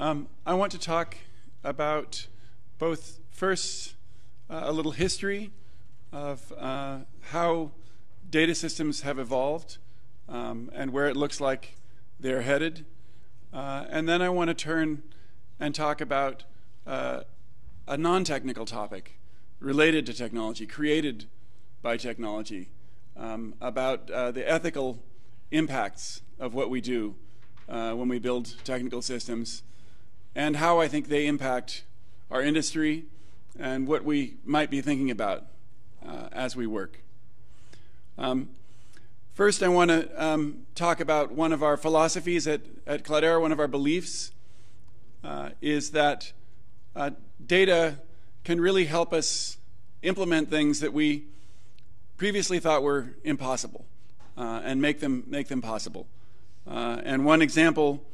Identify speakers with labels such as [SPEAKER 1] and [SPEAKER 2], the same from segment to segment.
[SPEAKER 1] I want to talk about both, first, a little history of how data systems have evolved and where it looks like they're headed. And then I want to turn and talk about a non-technical topic related to technology, created by technology, about the ethical impacts of what we do when we build technical systems, and how I think they impact our industry and what we might be thinking about as we work. First, I want to talk about one of our philosophies at Cloudera. One of our beliefs is that data can really help us implement things that we previously thought were impossible, and make them possible. And one example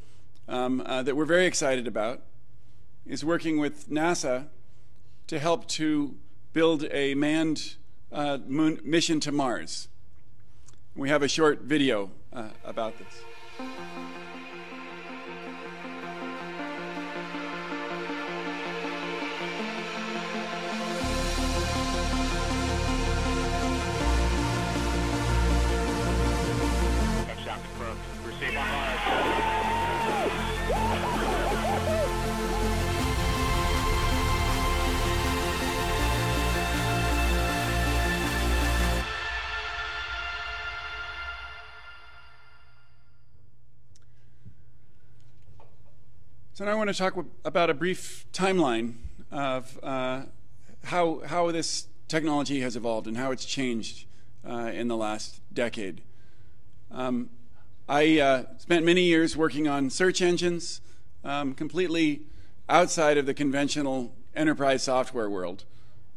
[SPEAKER 1] that we're very excited about is working with NASA to help to build a manned moon mission to Mars. We have a short video about this.
[SPEAKER 2] Touchdown confirmed. Receive on Mars.
[SPEAKER 1] So now I want to talk about a brief timeline of how this technology has evolved and how it's changed in the last decade. I spent many years working on search engines, completely outside of the conventional enterprise software world,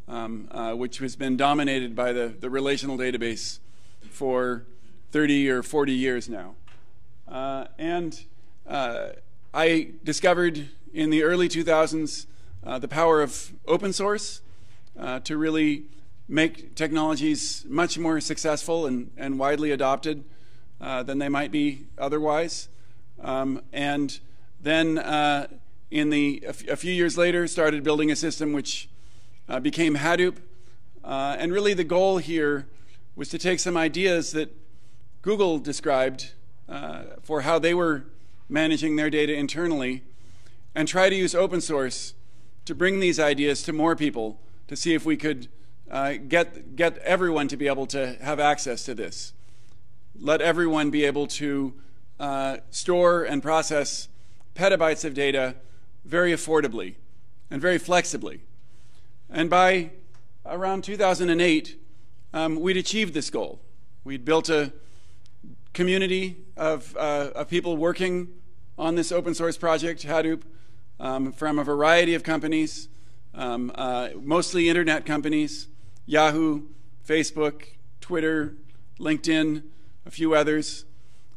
[SPEAKER 1] which has been dominated by the relational database for 30 or 40 years now. I discovered in the early 2000s the power of open source to really make technologies much more successful and widely adopted than they might be otherwise. And then a few years later, started building a system which became Hadoop. And really the goal here was to take some ideas that Google described for how they were managing their data internally, and try to use open source to bring these ideas to more people to see if we could get everyone to be able to have access to this. Let everyone be able to store and process petabytes of data very affordably and very flexibly. And by around 2008, we'd achieved this goal. We'd built a community of people working on this open source project, Hadoop, from a variety of companies, mostly internet companies, Yahoo, Facebook, Twitter, LinkedIn, a few others,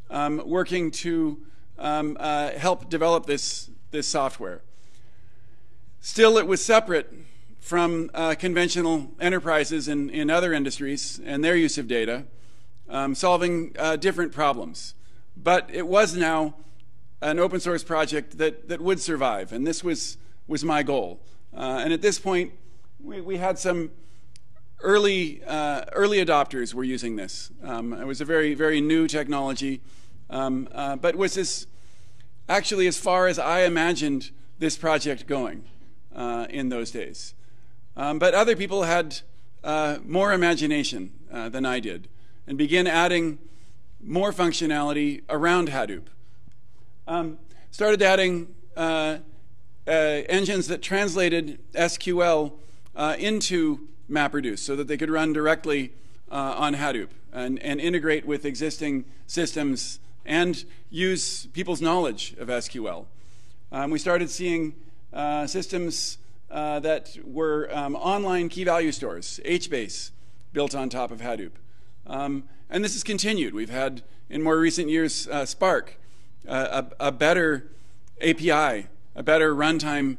[SPEAKER 1] working to help develop this software. Still, it was separate from conventional enterprises in other industries and their use of data, solving different problems. But it was now an open source project that would survive, and this was my goal. And at this point, we had some early adopters were using this. It was a very, very new technology, but was actually as far as I imagined this project going in those days. But other people had more imagination than I did, and began adding more functionality around Hadoop. Started adding engines that translated SQL into MapReduce so that they could run directly on Hadoop and integrate with existing systems and use people's knowledge of SQL. We started seeing systems that were online key value stores, HBase, built on top of Hadoop. And this has continued. We've had, in more recent years, Spark, a better API, a better runtime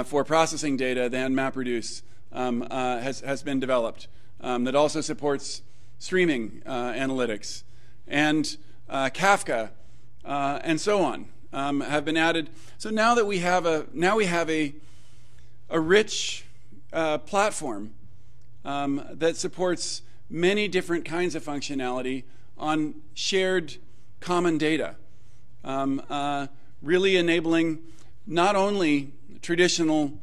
[SPEAKER 1] for processing data than MapReduce has been developed, that also supports streaming analytics, and Kafka, and so on. have been added. So now that we have a rich platform that supports many different kinds of functionality on shared common data, really enabling not only traditional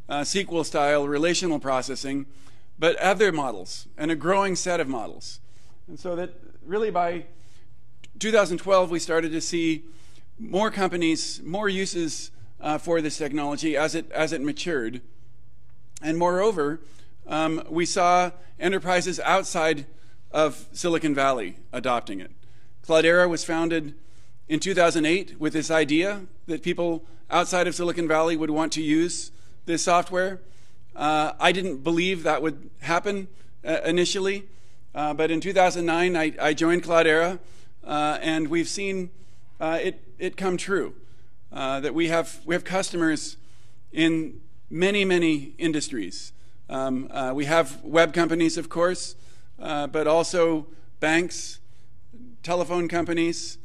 [SPEAKER 1] SQL-style relational processing, but other models and a growing set of models. And so that really by 2012, we started to see more companies, more uses for this technology as it matured. And moreover, we saw enterprises outside of Silicon Valley adopting it. Cloudera was founded in 2008 with this idea that people outside of Silicon Valley would want to use this software. I didn't believe that would happen initially, but in 2009 I joined Cloudera, and we've seen it come true. That we have customers in many industries. We have web companies, of course, but also banks, telephone companies,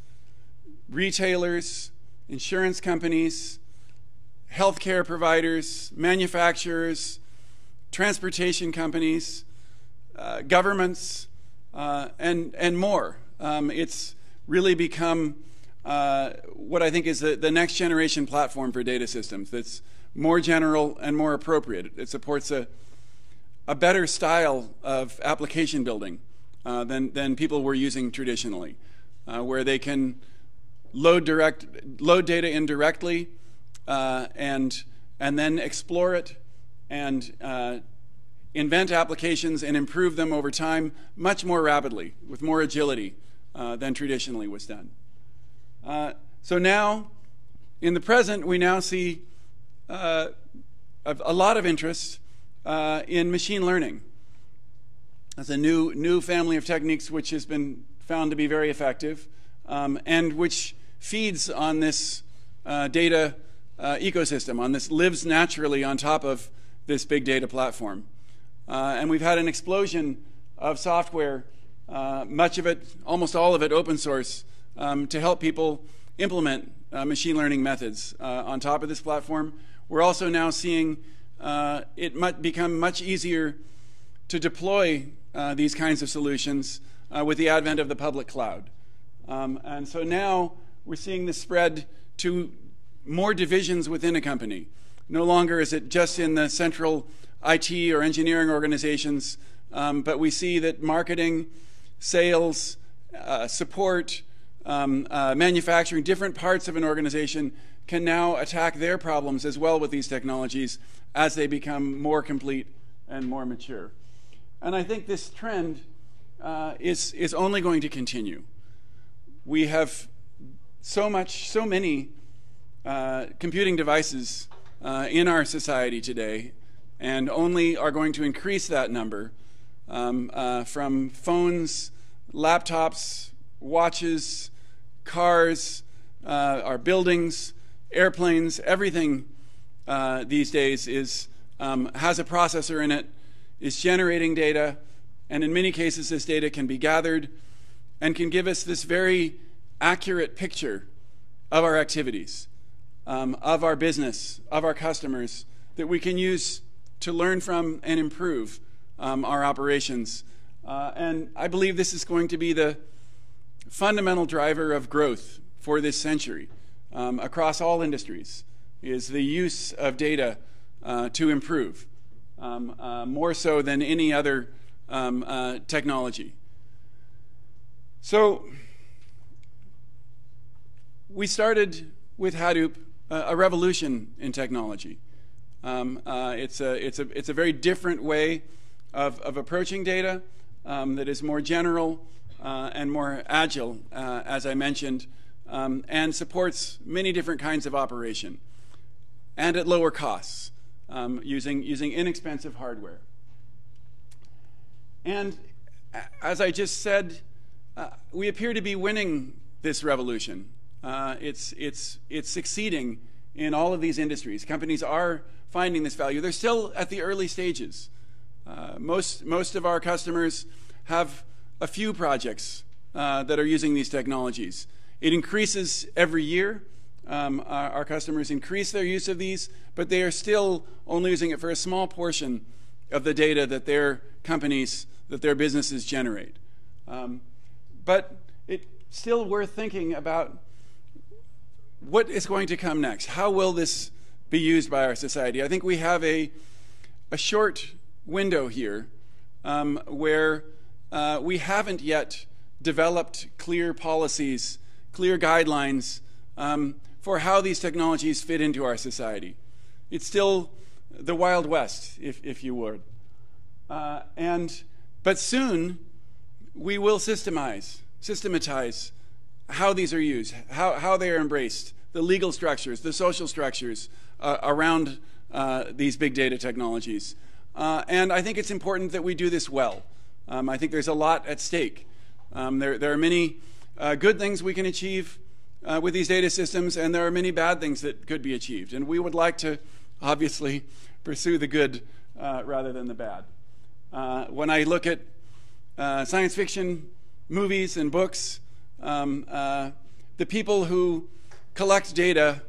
[SPEAKER 1] retailers, insurance companies, healthcare providers, manufacturers, transportation companies, governments, and more. It's really become what I think is the next generation platform for data systems that's more general and more appropriate. It supports a better style of application building than people were using traditionally, where they can load data in directly and then explore it and invent applications and improve them over time much more rapidly with more agility than traditionally was done. So now, in the present, we now see a lot of interest in machine learning. That's a new family of techniques which has been found to be very effective and which feeds on this data ecosystem, lives naturally on top of this big data platform. And we've had an explosion of software, much of it, almost all of it open source, to help people implement machine learning methods on top of this platform. We're also now seeing it become much easier to deploy these kinds of solutions with the advent of the public cloud. And so now we're seeing this spread to more divisions within a company. No longer is it just in the central IT or engineering organizations, but we see that marketing, sales, support, manufacturing, different parts of an organization can now attack their problems as well with these technologies as they become more complete and more mature. And I think this trend is only going to continue. We have so many computing devices in our society today, and only are going to increase that number from phones, laptops, watches, cars, our buildings, airplanes. Everything these days has a processor in it, is generating data, and in many cases this data can be gathered and can give us this very accurate picture of our activities, of our business, of our customers, that we can use to learn from and improve our operations. And I believe this is going to be the fundamental driver of growth for this century across all industries, is the use of data to improve, more so than any other technology. So we started with Hadoop a revolution in technology. It's a very different way of approaching data that is more general and more agile, as I mentioned, and supports many different kinds of operation, and at lower costs, using inexpensive hardware. And as I just said, we appear to be winning this revolution. It's succeeding in all of these industries. Companies are finding this value. They're still at the early stages. Most of our customers have a few projects that are using these technologies. It increases every year, our customers increase their use of these, but they are still only using it for a small portion of the data that their companies, that their businesses generate. But it's still worth thinking about what is going to come next. How will this be used by our society? I think we have a short window here where we haven't yet developed clear policies, clear guidelines for how these technologies fit into our society. It's still the Wild West, if you would. But soon we will systematize how these are used, how they are embraced, the legal structures, the social structures around these big data technologies. And I think it's important that we do this well. I think there's a lot at stake. There are many good things we can achieve with these data systems, and there are many bad things that could be achieved. And we would like to, obviously, pursue the good rather than the bad. When I look at science fiction movies and books, the people who collect data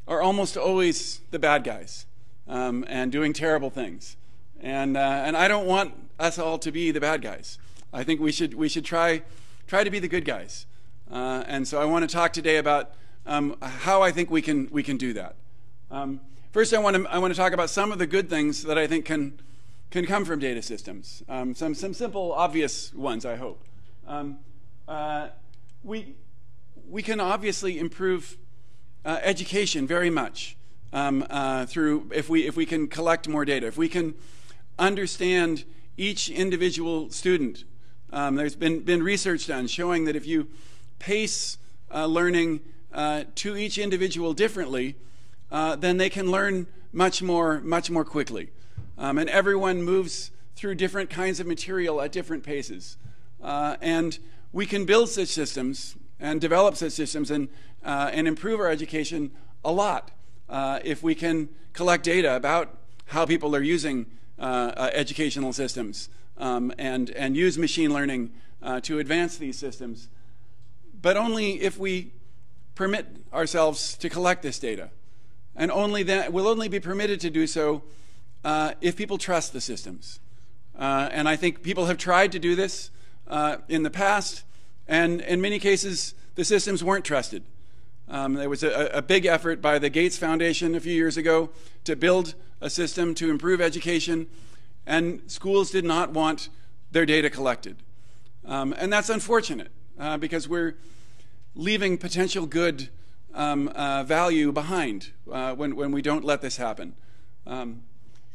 [SPEAKER 1] are almost always the bad guys and doing terrible things. And I don't want us all to be the bad guys. I think we should try to be the good guys. And so I want to talk today about how I think we can do that. First, I want to talk about some of the good things that I think can come from data systems. Some simple, obvious ones, I hope. We can obviously improve education very much through if we can collect more data, if we can understand each individual student. There's been research done showing that if you pace learning to each individual differently, then they can learn much more quickly. And everyone moves through different kinds of material at different paces. And we can build such systems and develop such systems and improve our education a lot if we can collect data about how people are using educational systems and use machine learning to advance these systems. But only if we permit ourselves to collect this data. And only then, we'll only be permitted to do so if people trust the systems. And I think people have tried to do this in the past, and in many cases, the systems weren't trusted. There was a big effort by the Gates Foundation a few years ago to build a system to improve education, and schools did not want their data collected. And that's unfortunate because we're leaving potential good value behind when we don't let this happen.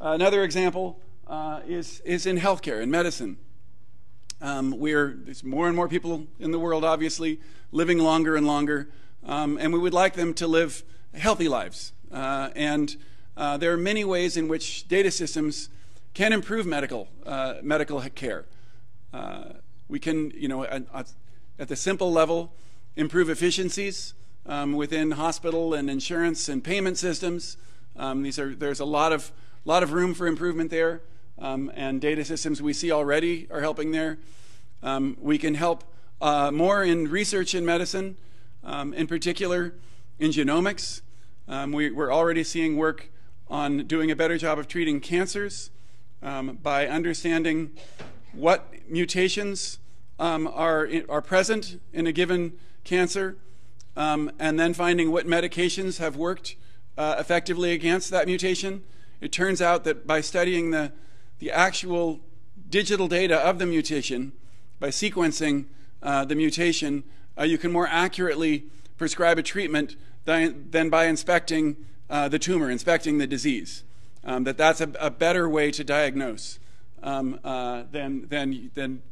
[SPEAKER 1] Another example is in healthcare, in medicine. There's more and more people in the world, obviously, living longer and longer, and we would like them to live healthy lives. And there are many ways in which data systems can improve medical care. We can, at the simple level, improve efficiencies within hospital and insurance and payment systems. There's a lot of room for improvement there, and data systems we see already are helping there. We can help more in research in medicine, in particular in genomics. We're already seeing work on doing a better job of treating cancers by understanding what mutations are present in a given cancer, and then finding what medications have worked effectively against that mutation. It turns out that by studying the actual digital data of the mutation, by sequencing the mutation, you can more accurately prescribe a treatment than by inspecting the tumor, inspecting the disease. That's a better way to diagnose than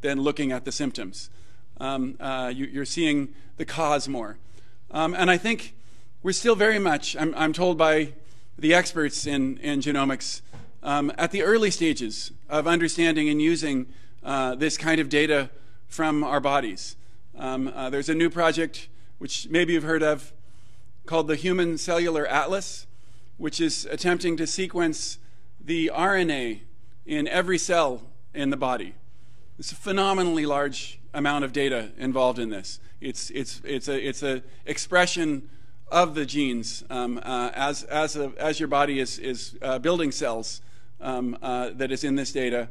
[SPEAKER 1] looking at the symptoms. You're seeing the cause more. And I think we're still very much, I'm told by the experts in genomics, at the early stages of understanding and using this kind of data from our bodies. There's a new project, which maybe you've heard of, called the Human Cellular Atlas, which is attempting to sequence the RNA in every cell in the body. It's a phenomenally large amount of data involved in this. It's a expression of the genes as your body is building cells that is in this data,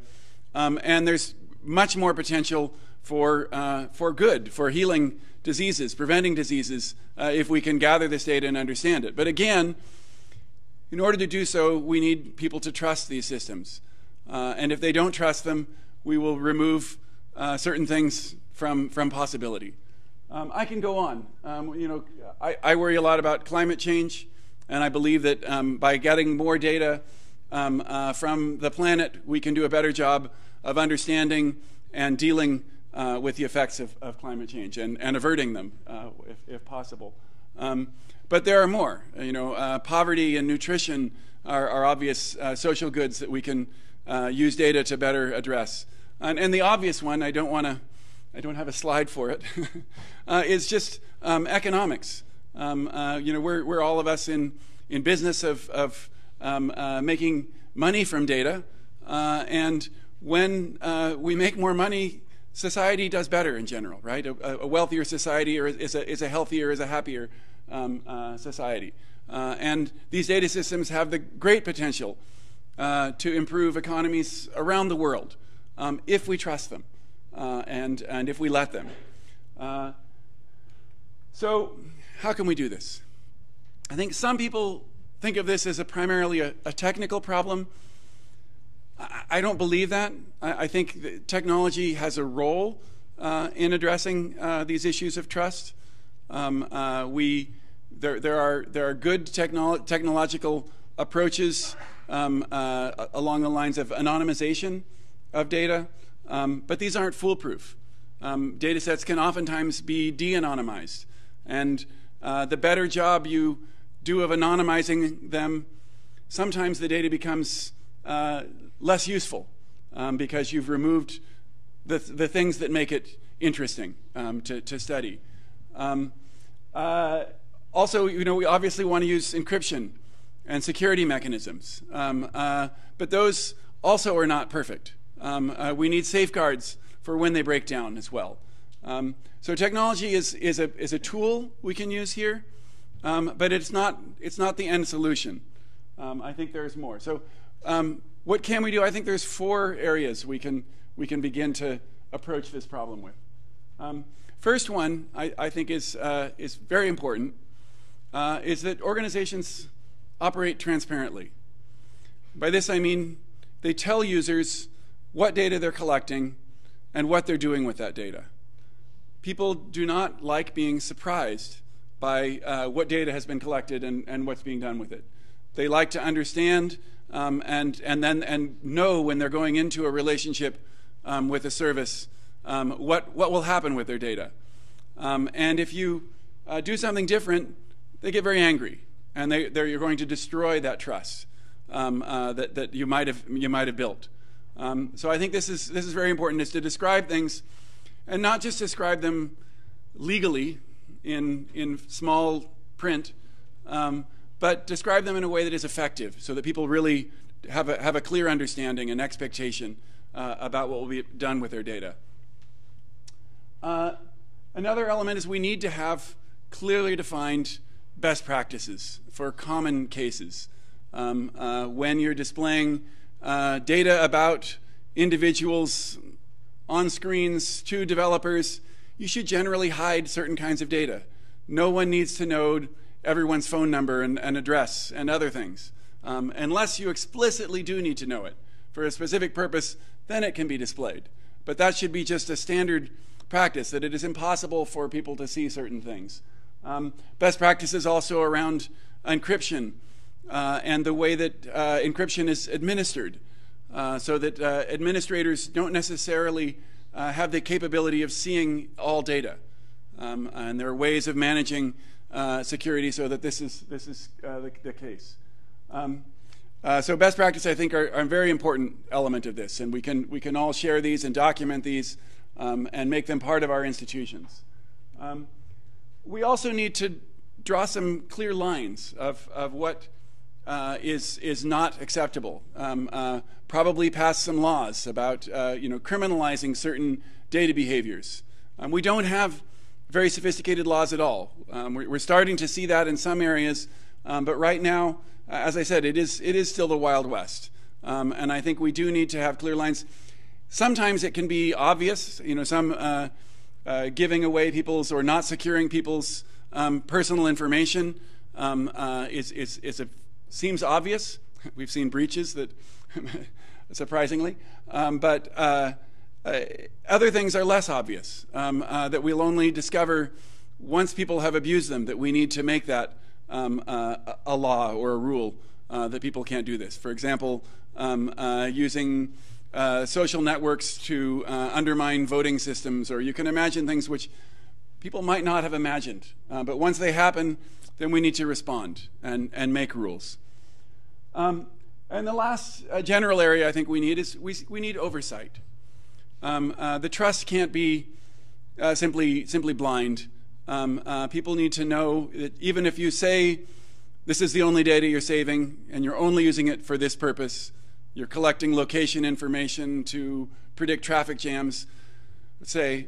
[SPEAKER 1] and there's much more potential for good, for healing diseases, preventing diseases, if we can gather this data and understand it. But again, in order to do so, we need people to trust these systems, and if they don't trust them, we will remove certain things from possibility. I can go on. I worry a lot about climate change, and I believe that by getting more data from the planet, we can do a better job of understanding and dealing with the effects of climate change and averting them, if possible. But there are more. Poverty and nutrition are obvious social goods that we can use data to better address. And the obvious one, I don't have a slide for it, is just economics. We're all of us in business of making money from data, and when we make more money, society does better in general, right? A wealthier society is a healthier, is a happier society. And these data systems have the great potential to improve economies around the world if we trust them and if we let them. So how can we do this? I think some people think of this as primarily a technical problem. I don't believe that. I think that technology has a role in addressing these issues of trust. There are good technological approaches along the lines of anonymization of data, but these aren't foolproof. Data sets can oftentimes be de-anonymized, and the better job you do of anonymizing them, sometimes the data becomes less useful because you've removed the things that make it interesting to study. Also, we obviously want to use encryption and security mechanisms, but those also are not perfect. We need safeguards for when they break down as well. So technology is a tool we can use here, but it's not the end solution. I think there's more. So what can we do? I think there's 4 areas we can begin to approach this problem with. First one I think is very important, is that organizations operate transparently. By this I mean they tell users what data they're collecting and what they're doing with that data. People do not like being surprised by what data has been collected and what's being done with it. They like to understand and know when they're going into a relationship with a service what will happen with their data. And if you do something different, they get very angry, and you're going to destroy that trust that you might have built. So I think this is very important, is to describe things, and not just describe them legally in small print, but describe them in a way that is effective, so that people really have a clear understanding and expectation about what will be done with their data. Another element is we need to have clearly defined best practices for common cases. When you're displaying data about individuals on screens to developers, you should generally hide certain kinds of data. No one needs to know everyone's phone number and address and other things. Unless you explicitly do need to know it for a specific purpose, then it can be displayed. But that should be just a standard practice, that it is impossible for people to see certain things. Best practices also around encryption and the way that encryption is administered, so that administrators don't necessarily have the capability of seeing all data. And there are ways of managing security so that this is the case. So best practice, I think, are a very important element of this, and we can all share these and document these and make them part of our institutions. We also need to draw some clear lines of what is not acceptable. Probably pass some laws about criminalizing certain data behaviors. We don't have very sophisticated laws at all. We're starting to see that in some areas, but right now, as I said, it is still the Wild West. And I think we do need to have clear lines. Sometimes it can be obvious, some giving away people's or not securing people's personal information seems obvious. We've seen breaches that, surprisingly, but other things are less obvious, that we'll only discover once people have abused them, that we need to make that a law or a rule that people can't do this. For example, using social networks to undermine voting systems, or you can imagine things which people might not have imagined. But once they happen, then we need to respond and make rules. And the last general area I think we need is we need oversight. The trust can't be simply blind. People need to know that even if you say this is the only data you're saving and you're only using it for this purpose, you're collecting location information to predict traffic jams, say,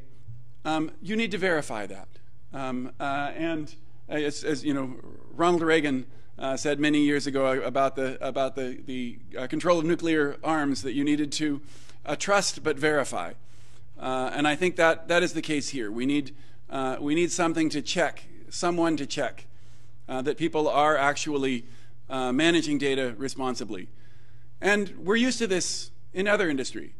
[SPEAKER 1] you need to verify that. And as you know, Ronald Reagan said many years ago about the control of nuclear arms, that you needed to trust but verify. And I think that is the case here. We need something to check, someone to check that people are actually managing data responsibly. And we're used to this in other industry.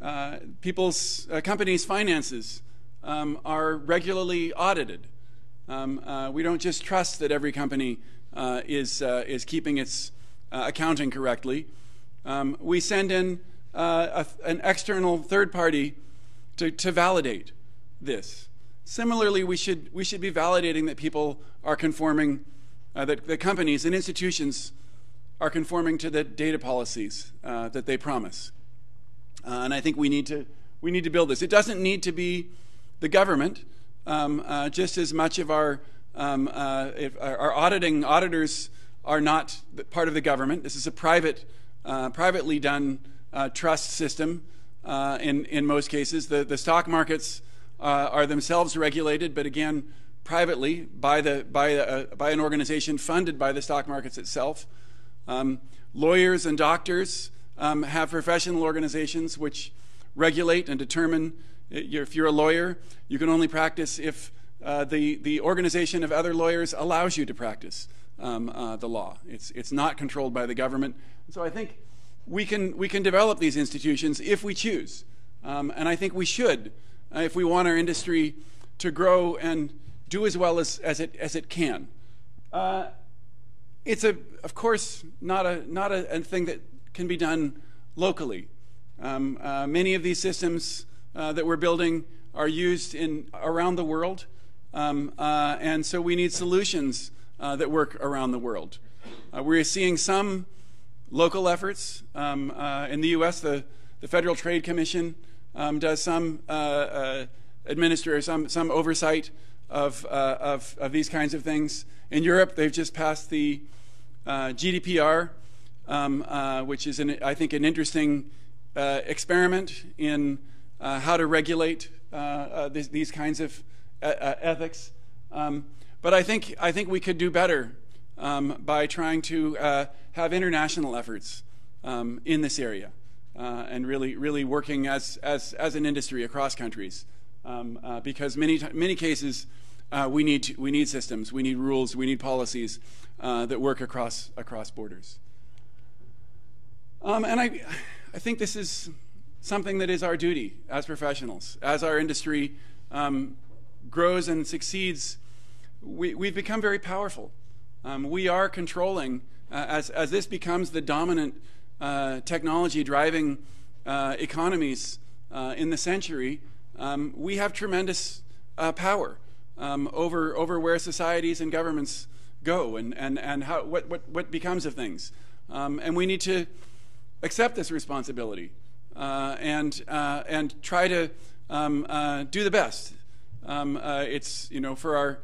[SPEAKER 1] Companies' finances are regularly audited. We don't just trust that every company is keeping its accounting correctly. We send in an external third party to validate this. Similarly, we should be validating that people are conforming, that the companies and institutions are conforming to the data policies that they promise. And I think we need to build this. It doesn't need to be the government. Just as much of our auditors are not part of the government. This is a privately done trust system. In most cases, the stock markets are themselves regulated, but again, privately by an organization funded by the stock markets itself. Lawyers and doctors have professional organizations which regulate and determine. If you're a lawyer, you can only practice if the organization of other lawyers allows you to practice the law. It's not controlled by the government. So I think we can develop these institutions if we choose, and I think we should if we want our industry to grow and do as well as it can. It's of course not a thing that can be done locally. Many of these systems that we're building are used around the world, and so we need solutions that work around the world. We're seeing some local efforts. In the U.S., the Federal Trade Commission does some some oversight of these kinds of things. In Europe, they've just passed the GDPR, which is I think an interesting experiment in how to regulate these kinds of ethics. But I think we could do better by trying to have international efforts in this area and really working as an industry across countries, because many cases we need systems, we need rules, we need policies that work across borders. And I think this is something that is our duty as professionals. As our industry grows and succeeds, we've become very powerful. We are controlling, as this becomes the dominant technology driving economies in the century, we have tremendous power over where societies and governments go and what becomes of things. And we need to accept this responsibility and try to do the best. It's for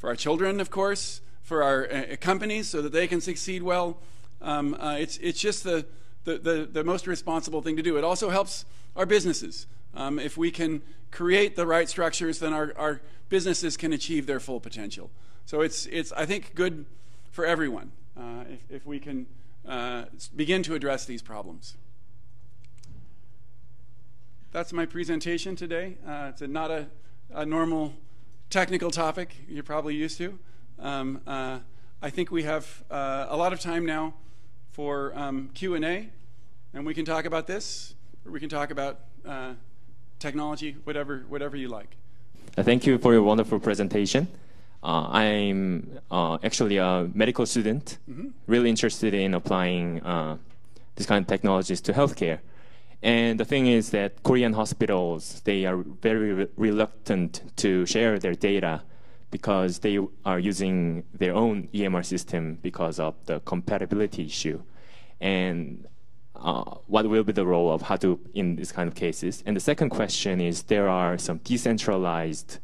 [SPEAKER 1] our children, of course, for our companies, so that they can succeed well. It's just the the most responsible thing to do. It also helps our businesses. If we can create the right structures, then our businesses can achieve their full potential. So it's I think, good for everyone if we can begin to address these problems. That's my presentation today. It's not a normal technical topic you're probably used to. I think we have a lot of time now for Q&A, and we can talk about this, or we can talk about technology, whatever you like.
[SPEAKER 3] Thank you for your wonderful presentation. I'm actually a medical student, really interested in applying these kind of technologies to healthcare. And the thing is that Korean hospitals, they are very reluctant to share their data because they are using their own EMR system because of the compatibility issue. And what will be the role of Hadoop in this kind of cases? And the second question is, there are some decentralized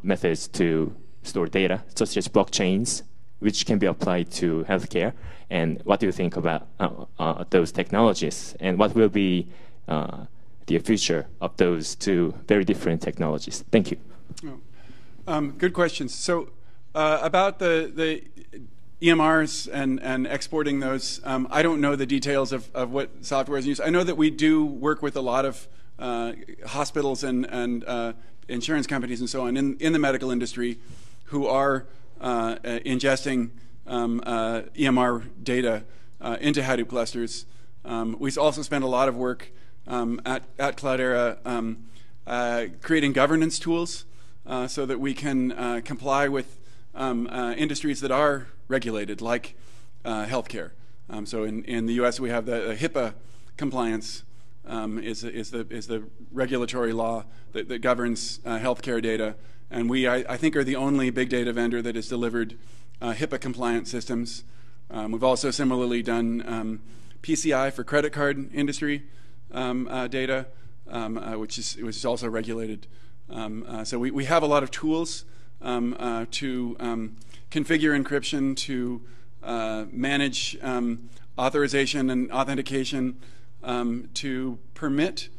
[SPEAKER 3] methods to store data, such as blockchains, which can be applied to healthcare. And what do you think about those technologies? And what will be the future of those two very different technologies? Thank you.
[SPEAKER 1] Good questions. So about the EMRs and exporting those, I don't know the details of what software is used. I know that we do work with a lot of hospitals and insurance companies and so on in the medical industry who are ingesting EMR data into Hadoop clusters. We also spend a lot of work at Cloudera creating governance tools so that we can comply with industries that are regulated, like healthcare. So in the U.S. we have the HIPAA compliance is the regulatory law that governs healthcare data, and we I think are the only big data vendor that has delivered HIPAA compliant systems. We've also similarly done PCI for credit card industry data, which is also regulated. So we have a lot of tools to configure encryption, to manage authorization and authentication, to permit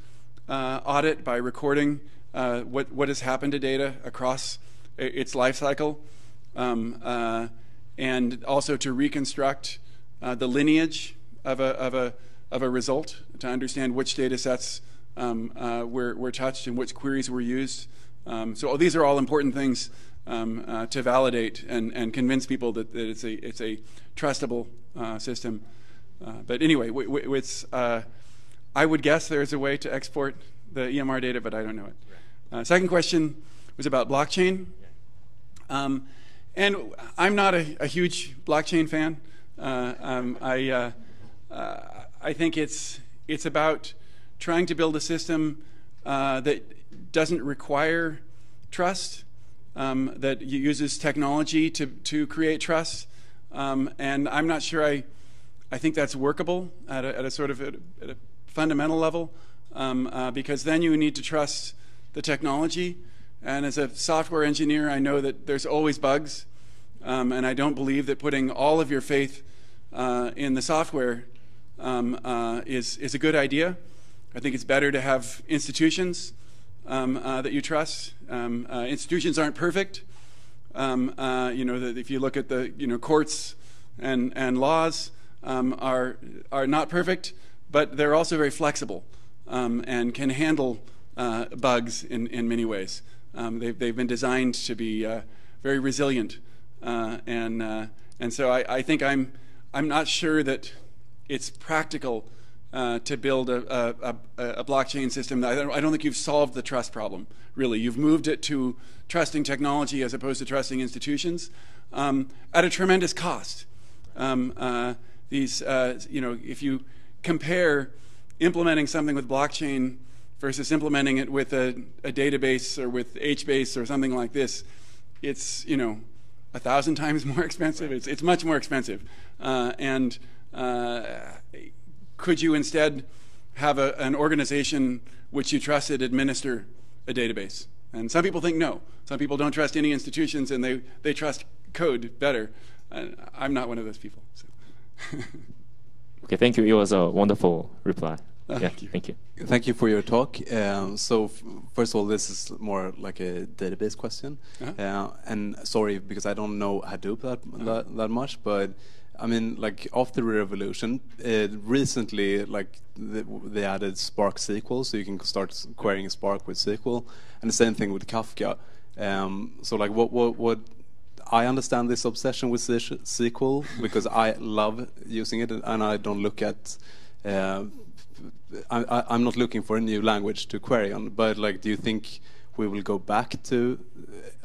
[SPEAKER 1] audit by recording what has happened to data across its life cycle, and also to reconstruct the lineage of a result, to understand which data sets were touched and which queries were used. So these are all important things to validate and convince people that it's a trustable system. But anyway, I would guess there's a way to export the EMR data, but I don't know it. Second question was about blockchain. And I'm not a huge blockchain fan. I think it's about trying to build a system that doesn't require trust, that uses technology to create trust. And I'm not sure I think that's workable at a sort of at a fundamental level, because then you need to trust the technology. And as a software engineer, I know that there's always bugs, and I don't believe that putting all of your faith in the software is a good idea. I think it's better to have institutions that you trust. Institutions aren't perfect. If you look at the courts and laws are not perfect, but they're also very flexible and can handle bugs in many ways. They've been designed to be very resilient, and so I think I'm not sure that it's practical to build a blockchain system. I don't think you've solved the trust problem, really. You've moved it to trusting technology as opposed to trusting institutions at a tremendous cost. If you compare implementing something with blockchain versus implementing it with a database or with HBase or something like this, it's 1,000 times more expensive. It's much more expensive. Could you instead have an organization which you trusted administer a database? And some people think no. Some people don't trust any institutions, and they trust code better. I'm not one of those people. So.
[SPEAKER 3] Okay, thank you. It was a wonderful reply.
[SPEAKER 1] Thank you.
[SPEAKER 3] Thank you.
[SPEAKER 4] Thank you for your talk. First of all, this is more like a database question. And sorry, because I don't know Hadoop that much, but I mean, like after the revolution, recently, like they added Spark SQL, so you can start querying Spark with SQL, and the same thing with Kafka. So like, what I understand this obsession with SQL because I love using it, and I don't look at. I'm not looking for a new language to query on, but like, do you think we will go back to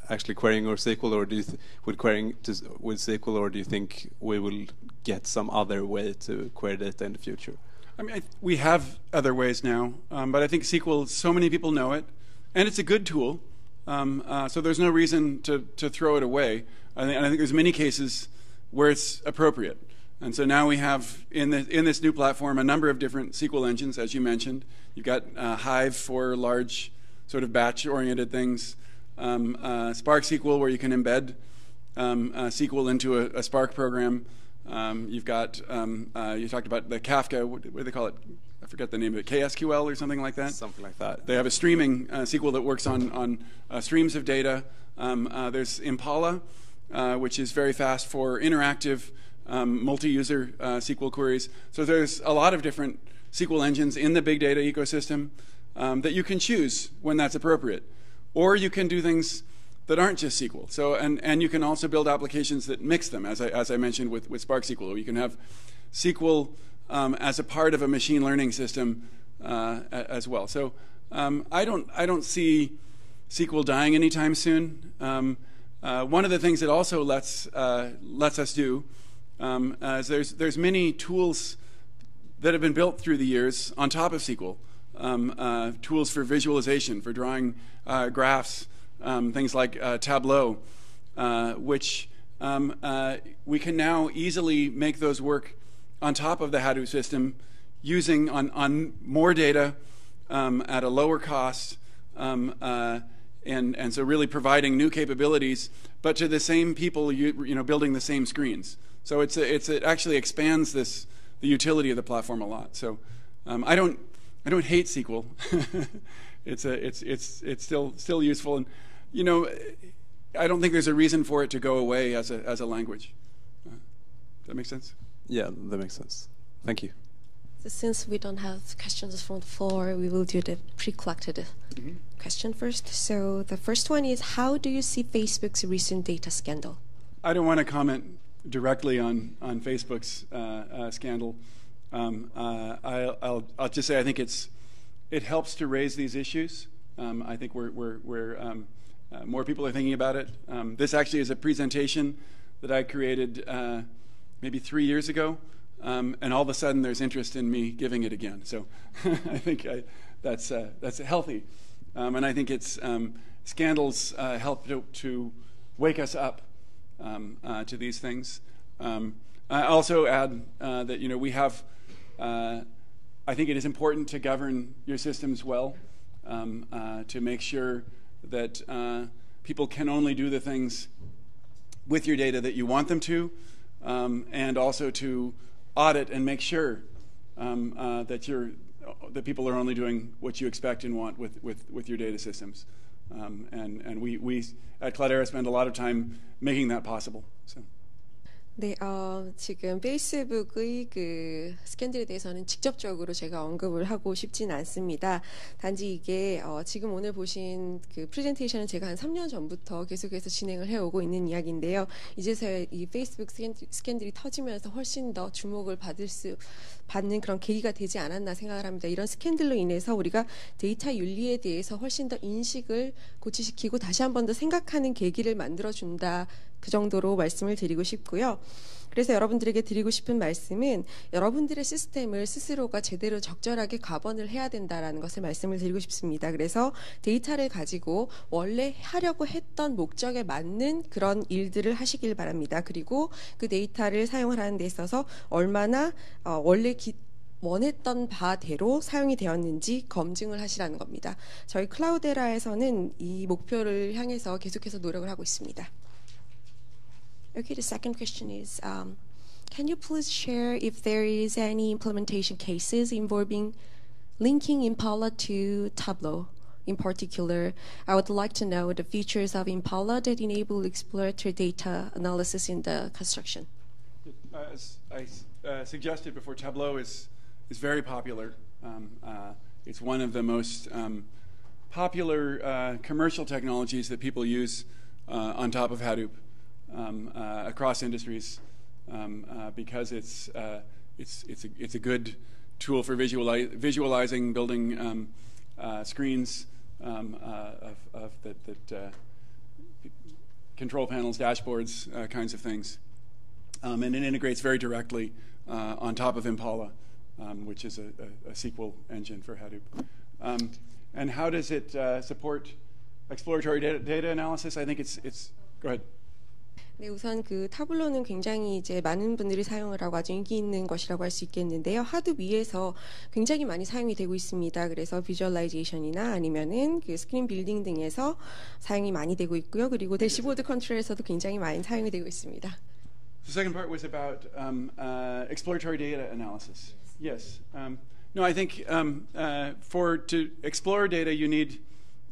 [SPEAKER 4] actually querying or SQL, or do you with querying with SQL, or do you think we will get some other way to query data in the future?
[SPEAKER 1] I mean, we have other ways now, but I think SQL, so many people know it, and it's a good tool, so there's no reason to throw it away. I think there's many cases where it's appropriate. And so now we have, in this new platform, a number of different SQL engines, as you mentioned. You've got Hive for large sort of batch-oriented things, Spark SQL, where you can embed SQL into a Spark program. You've got, you talked about the Kafka, what do they call it? I forget the name of it, KSQL or something like that?
[SPEAKER 4] Something like that.
[SPEAKER 1] They have a streaming SQL that works on streams of data. There's Impala, which is very fast for interactive multi-user SQL queries. So there's a lot of different SQL engines in the big data ecosystem that you can choose when that's appropriate. Or you can do things that aren't just SQL. So, and you can also build applications that mix them, as I mentioned with Spark SQL. You can have SQL as a part of a machine learning system as well. So I don't see SQL dying anytime soon. One of the things it also lets us do is there's many tools that have been built through the years on top of SQL. Tools for visualization, for drawing graphs, things like Tableau, which we can now easily make those work on top of the Hadoop system, using on more data at a lower cost, and so really providing new capabilities, but to the same people building the same screens. So it actually expands the utility of the platform a lot. So I don't hate SQL. It's still useful, and I don't think there's a reason for it to go away as a language. Does that make sense?
[SPEAKER 4] Yeah, that makes sense. Thank you.
[SPEAKER 5] So since we don't have questions from the floor, we will do the pre-collected question first. So the first one is, how do you see Facebook's recent data scandal?
[SPEAKER 1] I don't want to comment directly on Facebook's scandal. I'll just say I think it helps to raise these issues. I think we're more people are thinking about it. This actually is a presentation that I created maybe 3 years ago, and all of a sudden there's interest in me giving it again. So I think that's healthy, and I think it's scandals help to wake us up to these things. I also add that we have. I think it is important to govern your systems well, to make sure that people can only do the things with your data that you want them to, and also to audit and make sure that people are only doing what you expect and want with your data systems. And we at Cloudera spend a lot of time making that possible. So.
[SPEAKER 5] 네, 지금 페이스북의 그 스캔들에 대해서는 직접적으로 제가 언급을 하고 싶진 않습니다. 단지 이게 지금 오늘 보신 그 프레젠테이션은 제가 한 3년 전부터 계속해서 진행을 해오고 있는 이야기인데요. 이제서야 이 페이스북 스캔들이 터지면서 훨씬 더 주목을 받는 그런 계기가 되지 않았나 생각을 합니다. 이런 스캔들로 인해서 우리가 데이터 윤리에 대해서 훨씬 더 인식을 고취시키고 다시 한 번 더 생각하는 계기를 만들어준다. 그 정도로 말씀을 드리고 싶고요. 그래서 여러분들에게 드리고 싶은 말씀은 여러분들의 시스템을 스스로가 제대로 적절하게 가번을 해야 된다는 것을 말씀을 드리고 싶습니다. 그래서 데이터를 가지고 원래 하려고 했던 목적에 맞는 그런 일들을 하시길 바랍니다. 그리고 그 데이터를 사용을 하는 데 있어서 얼마나 원래 원했던 바대로 사용이 되었는지 검증을 하시라는 겁니다. 저희 클라우데라에서는 이 목표를 향해서 계속해서 노력을 하고 있습니다. Okay, the second question is, can you please share if there is any implementation cases involving linking Impala to Tableau? In particular, I would like to know the features of Impala that enable exploratory data analysis in the construction.
[SPEAKER 1] As I suggested before, Tableau is very popular. It's one of the most popular commercial technologies that people use on top of Hadoop across industries because it's a good tool for visualizing, building screens of that control panels, dashboards, kinds of things. And it integrates very directly on top of Impala, which is a SQL engine for Hadoop. And how does it support exploratory data analysis? I think it's go ahead.
[SPEAKER 5] 네, 우선 그 타블로는 굉장히 이제 많은 분들이 사용을 하고 아주 인기 있는 것이라고 할 수 있겠는데요. 하둡 위에서 굉장히 많이 사용이 되고 있습니다. 그래서 비주얼라이제이션이나 아니면은 그 스크린 빌딩 등에서 사용이 많이 되고 있고요. 그리고 대시보드 컨트롤에서도 굉장히 많이 사용이 되고 있습니다.
[SPEAKER 1] The second part was about exploratory data analysis. Yes. No, I think to explore data, you need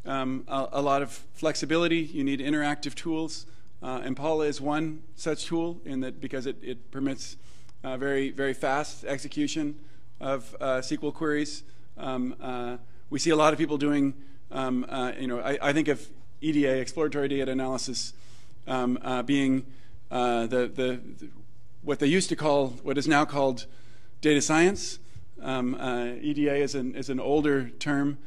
[SPEAKER 1] a lot of flexibility. You need interactive tools. Impala is one such tool in that because it permits very, very fast execution of SQL queries. We see a lot of people doing, I think of EDA, exploratory data analysis, being what they used to call, what is now called data science. EDA is an older term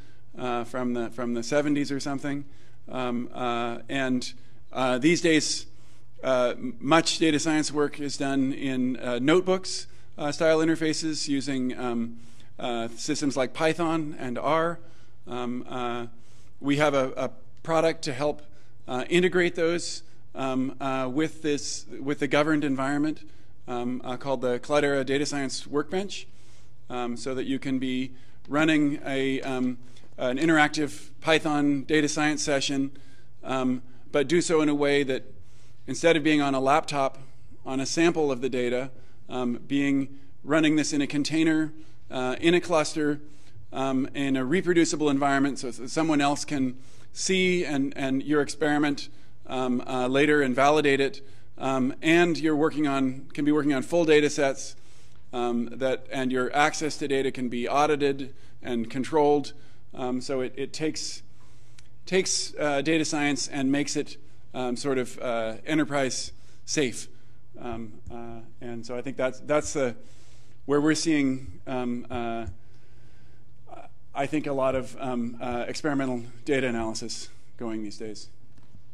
[SPEAKER 1] from the 70s or something, and these days, much data science work is done in notebooks style interfaces using systems like Python and R. We have a product to help integrate those with the governed environment called the Cloudera Data Science Workbench, so that you can be running an interactive Python data science session, but do so in a way that instead of being on a laptop on a sample of the data, running this in a container, in a cluster, in a reproducible environment so that someone else can see and your experiment later and validate it, and you're can be working on full data sets and your access to data can be audited and controlled. So it takes data science and makes it sort of enterprise safe. And so I think that's where we're seeing I think a lot of experimental data analysis going these days.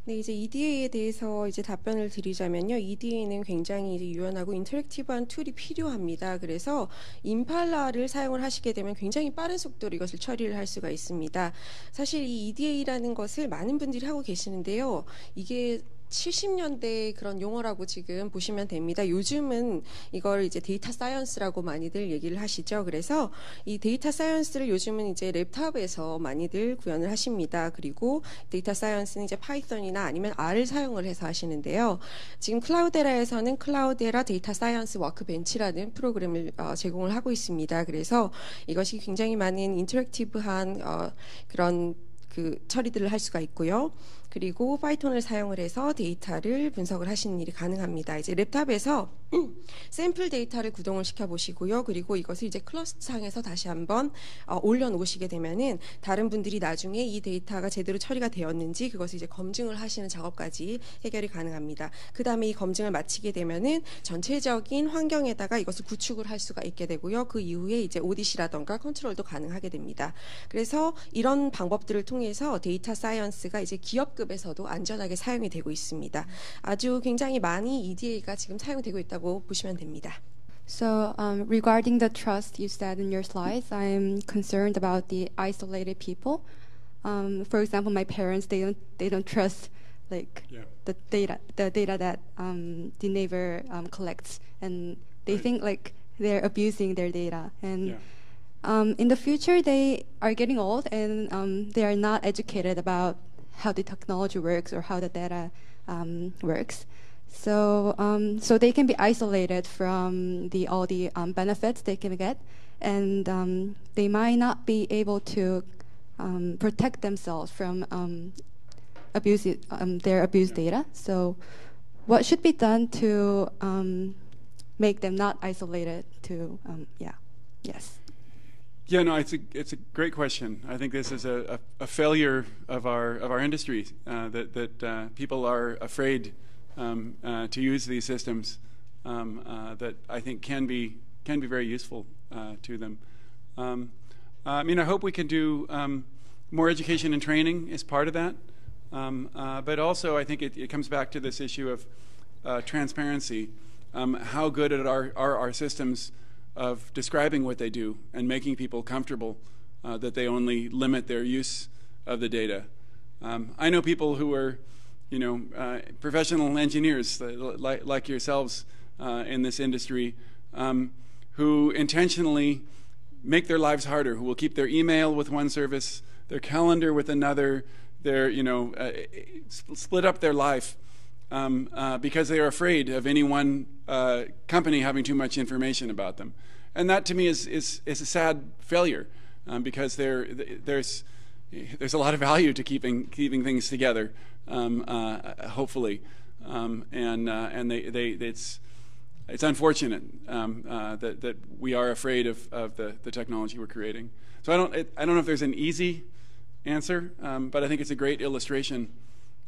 [SPEAKER 5] 네, 이제 EDA에 대해서 이제 답변을 드리자면요. EDA는 굉장히 이제 유연하고 인터랙티브한 툴이 필요합니다. 그래서 임팔라를 사용을 하시게 되면 굉장히 빠른 속도로 이것을 처리를 할 수가 있습니다. 사실 이 EDA라는 것을 많은 분들이 하고 계시는데요. 이게 70년대 그런 용어라고 지금 보시면 됩니다. 요즘은 이걸 이제 데이터 사이언스라고 많이들 얘기를 하시죠. 그래서 이 데이터 사이언스를 요즘은 이제 랩탑에서 많이들 구현을 하십니다. 그리고 데이터 사이언스는 이제 파이썬이나 아니면 R을 사용을 해서 하시는데요. 지금 클라우데라에서는 클라우데라 데이터 사이언스 워크벤치라는 프로그램을 제공을 하고 있습니다. 그래서 이것이 굉장히 많은 인터랙티브한 그런 처리들을 할 수가 있고요. 그리고 파이썬을 사용을 해서 데이터를 분석을 하시는 일이 가능합니다. 이제 랩탑에서 샘플 데이터를 구동을 시켜 보시고요. 그리고 이것을 이제 클러스터상에서 다시 한번 올려놓으시게 되면은 다른 분들이 나중에 이 데이터가 제대로 처리가 되었는지 그것을 이제 검증을 하시는 작업까지 해결이 가능합니다. 그 다음에 이 검증을 마치게 되면은 전체적인 환경에다가 이것을 구축을 할 수가 있게 되고요. 그 이후에 이제 오디시라던가 컨트롤도 가능하게 됩니다. 그래서 이런 방법들을 통해서 데이터 사이언스가 이제 기업급에서도 안전하게 사용이 되고 있습니다. 아주 굉장히 많이 EDA가 지금 사용되고 있다고 보시면 됩니다.
[SPEAKER 6] So regarding the trust you said in your slides, I'm concerned about the isolated people. For example, my parents they don't trust the data that the neighbor collects, and they think like they're abusing their data. And in the future, they are getting old and they are not educated about how the technology works or how the data works. So so they can be isolated from all the benefits they can get, and they might not be able to protect themselves from their abused data. So what should be done to make them not isolated to, yes.
[SPEAKER 1] Yeah, no, it's a great question. I think this is a failure of our industry, that people are afraid to use these systems that I think can be very useful to them. I mean, I hope we can do more education and training as part of that. But also, I think it comes back to this issue of transparency. How good are our systems of describing what they do and making people comfortable that they only limit their use of the data? I know people who are, professional engineers like yourselves in this industry, who intentionally make their lives harder, who will keep their email with one service, their calendar with another, split up their life because they are afraid of any one company having too much information about them. And that, to me, is a sad failure because there's a lot of value to keeping things together, hopefully, and it's unfortunate that we are afraid of the technology we're creating. So I don't know if there's an easy answer, but I think it's a great illustration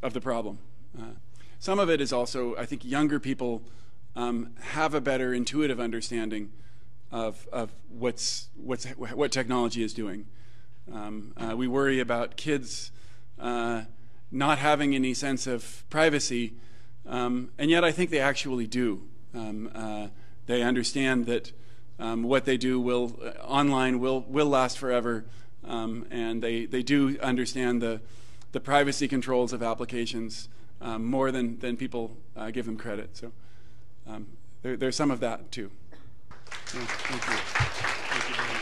[SPEAKER 1] of the problem. Some of it is also, I think, younger people have a better intuitive understanding of what technology is doing. We worry about kids not having any sense of privacy, and yet I think they actually do. They understand that what they do online will last forever, and they do understand the privacy controls of applications more than people give them credit. So there's some of that too. Yeah, thank you. Thank you very much.